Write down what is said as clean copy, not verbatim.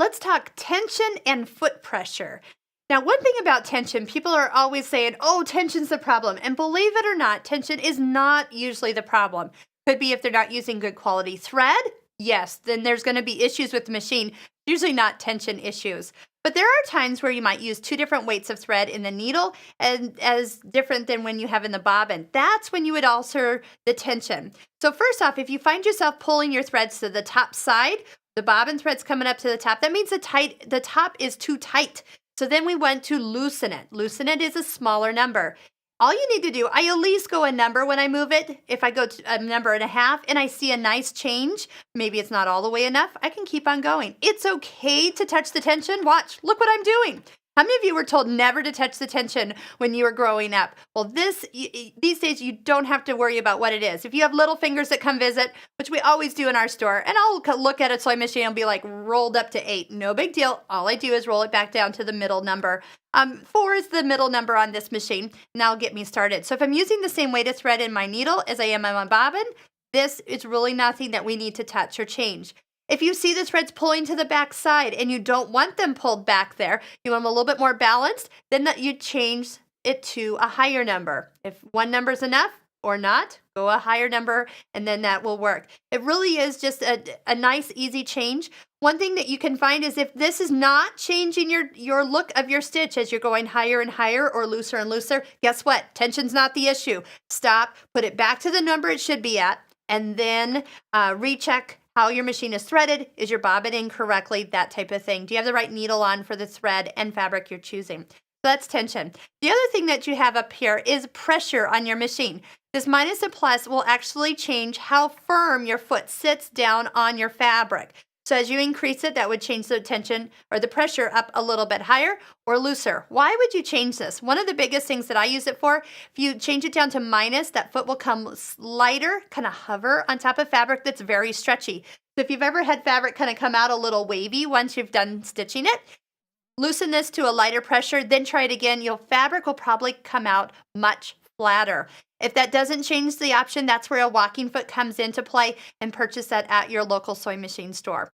Let's talk tension and foot pressure. Now, one thing about tension, people are always saying, oh, tension's the problem. And believe it or not, tension is not usually the problem. Could be if they're not using good quality thread. Yes, then there's going to be issues with the machine. Usually not tension issues. But there are times where you might use two different weights of thread in the needle and as different than when you have in the bobbin. That's when you would alter the tension. So first off, if you find yourself pulling your threads to the top side, the bobbin thread's coming up to the top, that means the top is too tight. So then we want to loosen it. Loosen it is a smaller number. All you need to do, I at least go a number when I move it. If I go to a number and a half and I see a nice change, maybe it's not all the way enough, I can keep on going. It's okay to touch the tension. Watch, look what I'm doing. How many of you were told never to touch the tension when you were growing up? Well, these days you don't have to worry about what it is. If you have little fingers that come visit, which we always do in our store, and I'll look at a sewing machine and be like rolled up to 8. No big deal. All I do is roll it back down to the middle number. 4 is the middle number on this machine, and that'll get me started. So if I'm using the same weight of thread in my needle as I am on my bobbin, this is really nothing that we need to touch or change. If you see the threads pulling to the back side and you don't want them pulled back there, you want them a little bit more balanced, then you change it to a higher number. If one number is enough or not, go a higher number and then that will work. It really is just a nice, easy change. One thing that you can find is if this is not changing your look of your stitch as you're going higher and higher or looser and looser, guess what? Tension's not the issue. Stop, put it back to the number it should be at, and then recheck how your machine is threaded. Is your bobbin in correctly? That type of thing. Do you have the right needle on for the thread and fabric you're choosing? So that's tension. The other thing that you have up here is pressure on your machine. This minus and plus will actually change how firm your foot sits down on your fabric. So as you increase it, that would change the tension or the pressure up a little bit higher or looser. Why would you change this? One of the biggest things that I use it for, if you change it down to minus, that foot will come lighter, kind of hover on top of fabric that's very stretchy. So if you've ever had fabric kind of come out a little wavy once you've done stitching it, loosen this to a lighter pressure, then try it again. Your fabric will probably come out much flatter. If that doesn't change the option, that's where a walking foot comes into play, and purchase that at your local sewing machine store.